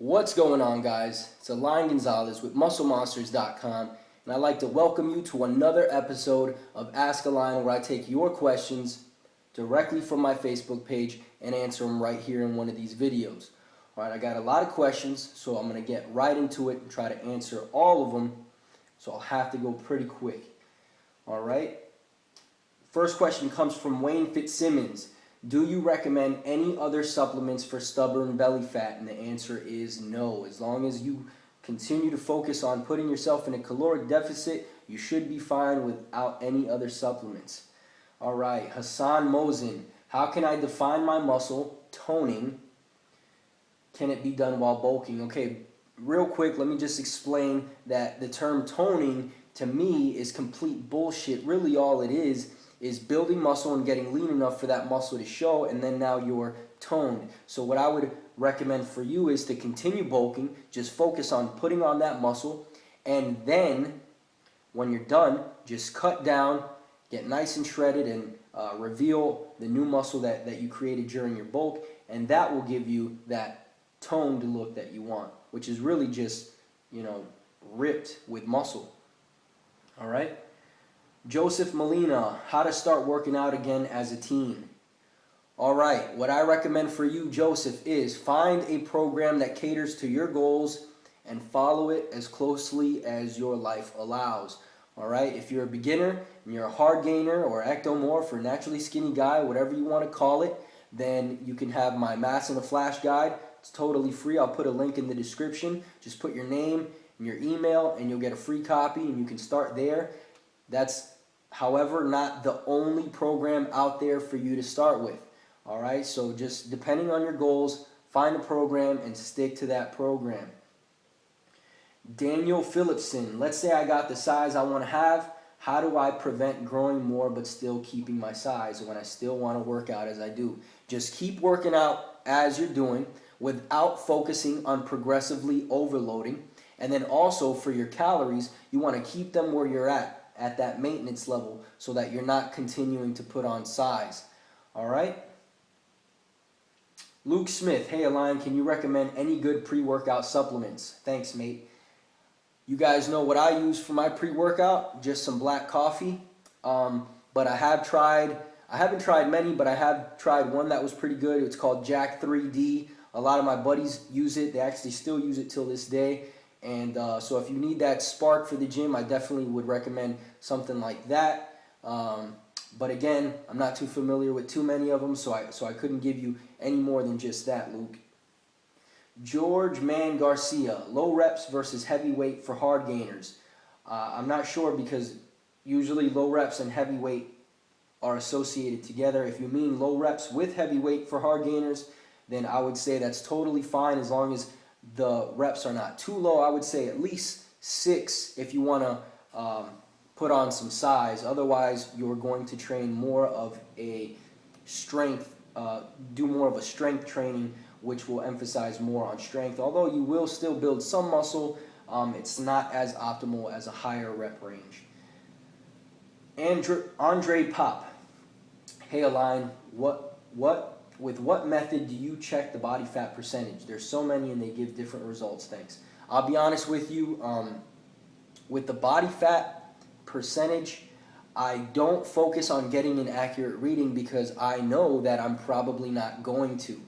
What's going on, guys? It's Alain with musclemonsters.com, and I'd like to welcome you to another episode of Ask Alain, where I take your questions directly from my Facebook page and answer them right here in one of these videos. Alright, I got a lot of questions, so I'm going to get right into it and try to answer all of them, so I'll have to go pretty quick. Alright, first question comes from Wayne Fitzsimmons. Do you recommend any other supplements for stubborn belly fat? And the answer is no. As long as you continue to focus on putting yourself in a caloric deficit, you should be fine without any other supplements. Alright, Hassan Mosin. How can I define my muscle toning? Can it be done while bulking? Okay, real quick, let me just explain that the term toning to me is complete bullshit. Really all it is building muscle and getting lean enough for that muscle to show, and then now you're toned. So what I would recommend for you is to continue bulking, just focus on putting on that muscle, and then when you're done, just cut down, get nice and shredded, and reveal the new muscle that you created during your bulk, and that will give you that toned look that you want, which is really just, ripped with muscle. All right? Joseph Molina, how to start working out again as a teen. Alright, what I recommend for you, Joseph, is find a program that caters to your goals and follow it as closely as your life allows. Alright, if you're a beginner and you're a Hardgainer or ectomorph or naturally skinny guy, whatever you want to call it, then you can have my Mass in a Flash guide. It's totally free. I'll put a link in the description. Just put your name and your email and you'll get a free copy and you can start there. That's, however, not the only program out there for you to start with. Alright, so just depending on your goals, find a program and stick to that program. Daniel Phillipson, let's say I got the size I want to have. How do I prevent growing more but still keeping my size when I still want to work out as I do? Just keep working out as you're doing without focusing on progressively overloading. And then also for your calories, you want to keep them where you're at that maintenance level so that you're not continuing to put on size. Alright? Luke Smith, hey Alain, can you recommend any good pre-workout supplements? Thanks, mate. You guys know what I use for my pre-workout, just some black coffee. But I haven't tried many, but I have tried one that was pretty good. It's called Jack 3D. A lot of my buddies use it. They actually still use it till this day. And so if you need that spark for the gym, I definitely would recommend something like that. But again, I'm not too familiar with too many of them, so I couldn't give you any more than just that, Luke. George Man Garcia, low reps versus heavy weight for hard gainers. I'm not sure because usually low reps and heavy weight are associated together. If you mean low reps with heavy weight for hard gainers, then I would say that's totally fine as long as the reps are not too low. I would say at least 6 if you want to put on some size. Otherwise, you're going to train more of a strength, do more of a strength training, which will emphasize more on strength. Although you will still build some muscle, it's not as optimal as a higher rep range. Andre Pop, hey Alain, with what method do you check the body fat percentage? There's so many and they give different results, thanks. I'll be honest with you, with the body fat percentage, I don't focus on getting an accurate reading because I know that I'm probably not going to,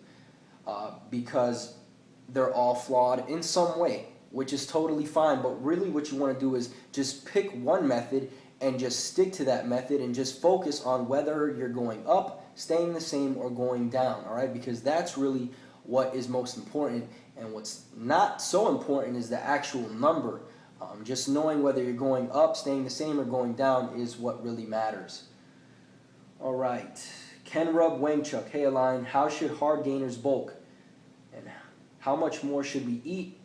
because they're all flawed in some way, which is totally fine. But really what you want to do is just pick one method and just stick to that method and just focus on whether you're going up, staying the same, or going down, all right? Because that's really what is most important, and what's not so important is the actual number. Just knowing whether you're going up, staying the same, or going down is what really matters. All right, Ken Rub Wangchuk, hey Alain, how should hard gainers bulk? And how much more should we eat?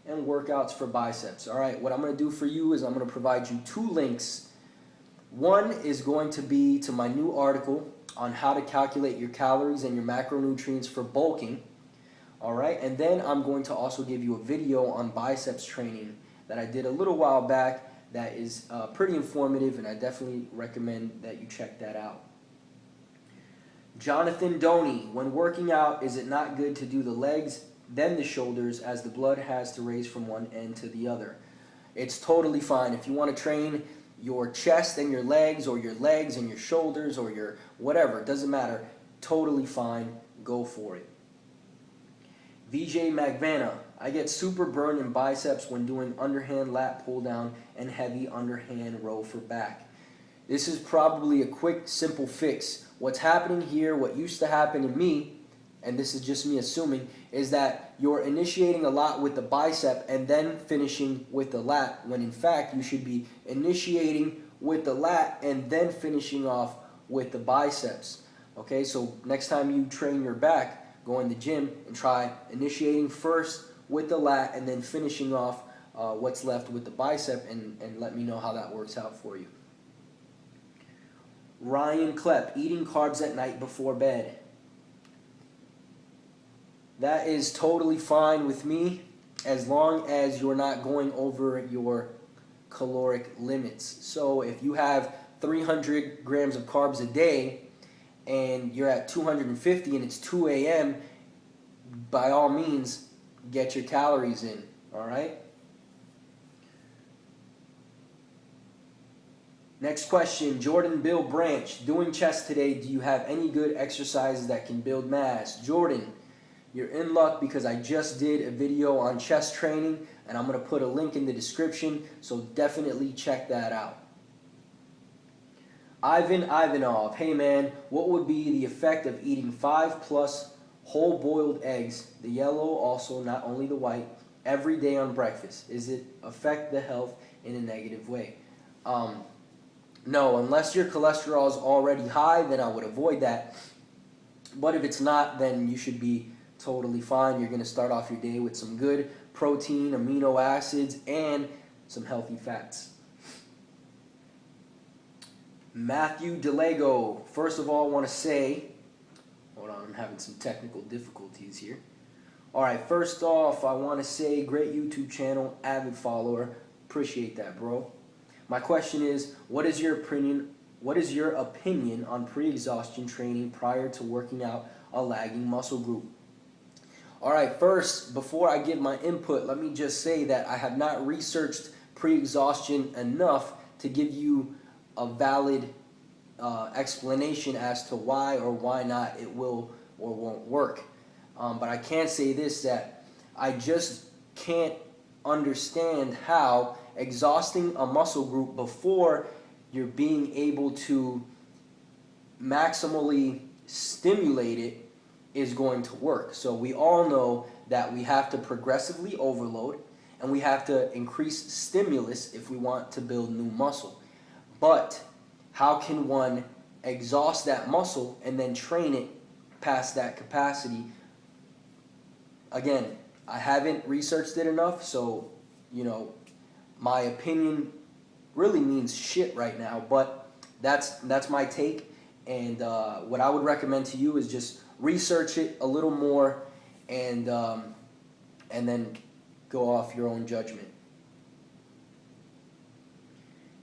And workouts for biceps. All right, what I'm going to do for you is I'm going to provide you 2 links. One is going to be to my new article on how to calculate your calories and your macronutrients for bulking. All right, and then I'm going to also give you a video on biceps training that I did a little while back that is pretty informative, and I definitely recommend that you check that out. Jonathan Doney, when working out, is it not good to do the legs then the shoulders, as the blood has to race from one end to the other. It's totally fine. If you want to train your chest and your legs, or your legs and your shoulders, or your whatever, it doesn't matter. Totally fine. Go for it. VJ McVanna, I get super burned in biceps when doing underhand lat pull down and heavy underhand row for back. This is probably a quick, simple fix. What's happening here, what used to happen to me, and this is just me assuming, is that you're initiating a lot with the bicep and then finishing with the lat, when in fact you should be initiating with the lat and then finishing off with the biceps. Okay, so next time you train your back, go in the gym and try initiating first with the lat and then finishing off what's left with the bicep, and let me know how that works out for you. Ryan Klepp, eating carbs at night before bed. That is totally fine with me, as long as you're not going over your caloric limits. So if you have 300 grams of carbs a day and you're at 250 and it's 2 a.m., by all means, get your calories in, all right? Next question, Jordan Bill Branch. Doing chest today, do you have any good exercises that can build mass? Jordan, you're in luck, because I just did a video on chest training, and I'm going to put a link in the description, so definitely check that out. Ivan Ivanov, hey man, what would be the effect of eating 5+ whole boiled eggs, the yellow also, not only the white, every day on breakfast? Is it affect the health in a negative way? No, unless your cholesterol is already high, then I would avoid that. But if it's not, then you should be totally fine. You're going to start off your day with some good protein, amino acids, and some healthy fats. Matthew DeLego, first of all, I want to say, hold on, I'm having some technical difficulties here. All right, first off, I want to say, great YouTube channel, avid follower. Appreciate that, bro. My question is, what is your opinion on pre-exhaustion training prior to working out a lagging muscle group? All right, first, before I give my input, let me just say that I have not researched pre-exhaustion enough to give you a valid explanation as to why or why not it will or won't work. But I can say this, that I just can't understand how exhausting a muscle group before you're being able to maximally stimulate it is going to work. So we all know that we have to progressively overload and we have to increase stimulus if we want to build new muscle. But how can one exhaust that muscle and then train it past that capacity? Again, I haven't researched it enough, so, my opinion really means shit right now, but that's my take, and what I would recommend to you is just research it a little more and then go off your own judgment.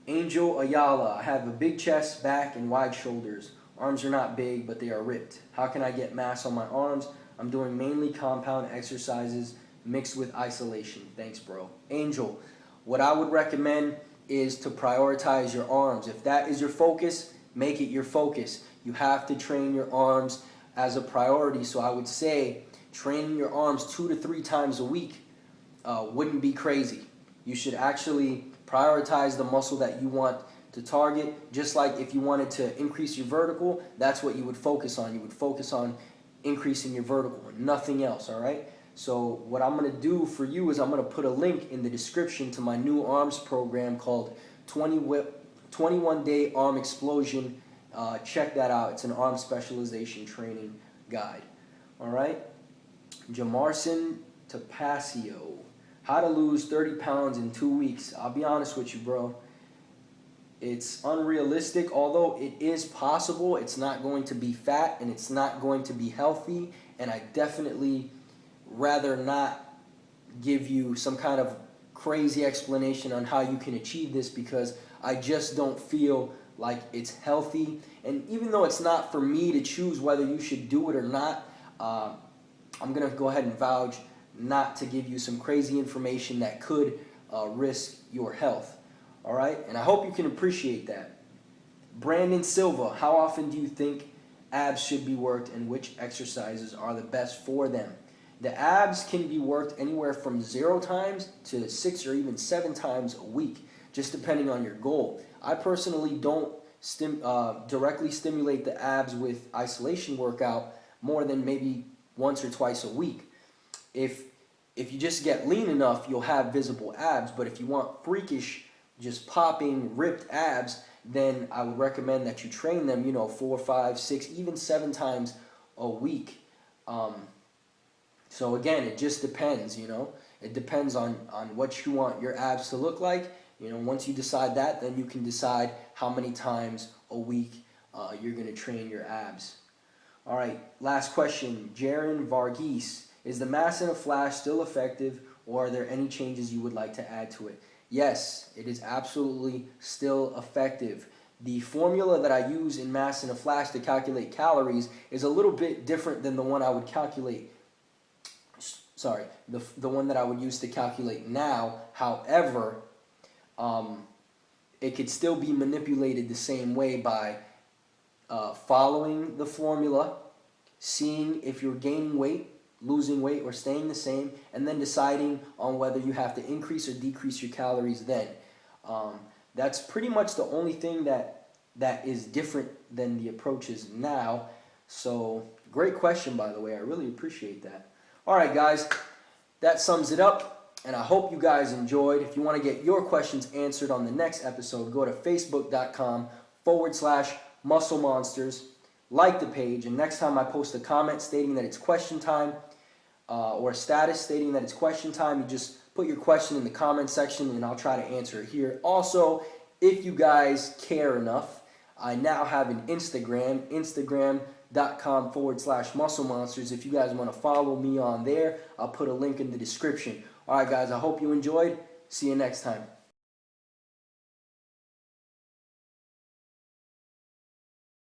Angel Ayala, I have a big chest, back, and wide shoulders. Arms are not big, but they are ripped. How can I get mass on my arms? I'm doing mainly compound exercises mixed with isolation. Thanks, bro. Angel, what I would recommend is to prioritize your arms. If that is your focus, make it your focus. You have to train your arms as a priority. So I would say training your arms 2 to 3 times a week wouldn't be crazy. You should actually prioritize the muscle that you want to target. Just like if you wanted to increase your vertical, that's what you would focus on. You would focus on increasing your vertical and nothing else, all right? So what I'm going to do for you is I'm going to put a link in the description to my new arms program called 21-Day Arm Explosion. Check that out. It's an arm specialization training guide. All right? Jamarson Tapasio. How to lose 30 pounds in 2 weeks. I'll be honest with you, bro. It's unrealistic, although it is possible. It's not going to be fat and it's not going to be healthy, and I definitely rather not give you some kind of crazy explanation on how you can achieve this, because I just don't feel like it's healthy. And even though it's not for me to choose whether you should do it or not, I'm going to go ahead and vouch not to give you some crazy information that could risk your health. All right, and I hope you can appreciate that. Brandon Silva, how often do you think abs should be worked, and which exercises are the best for them? The abs can be worked anywhere from 0 times to 6 or even 7 times a week, just depending on your goal. I personally don't directly stimulate the abs with isolation workout more than maybe once or twice a week. If you just get lean enough, you'll have visible abs, but if you want freakish, just popping, ripped abs, then I would recommend that you train them, 4, 5, 6, even 7 times a week. So again, it just depends, It depends on what you want your abs to look like. Once you decide that, then you can decide how many times a week you're going to train your abs. All right, last question. Jaron Varghese, is the mass in a flash still effective, or are there any changes you would like to add to it? Yes, it is absolutely still effective. The formula that I use in Mass in a Flash to calculate calories is a little bit different than the one I would calculate. Sorry, the one that I would use to calculate now. However, it could still be manipulated the same way by following the formula, seeing if you're gaining weight, losing weight, or staying the same, and then deciding on whether you have to increase or decrease your calories then. That's pretty much the only thing that is different than the approaches now. So, great question, by the way. I really appreciate that. All right, guys, that sums it up, and I hope you guys enjoyed. If you want to get your questions answered on the next episode, go to facebook.com/musclemonsters. Like the page, and next time I post a comment stating that it's question time, or a status stating that it's question time, you just put your question in the comment section and I'll try to answer it here. Also, if you guys care enough, I now have an Instagram, instagram.com/musclemonsters. If you guys want to follow me on there, I'll put a link in the description. All right, guys, I hope you enjoyed. See you next time.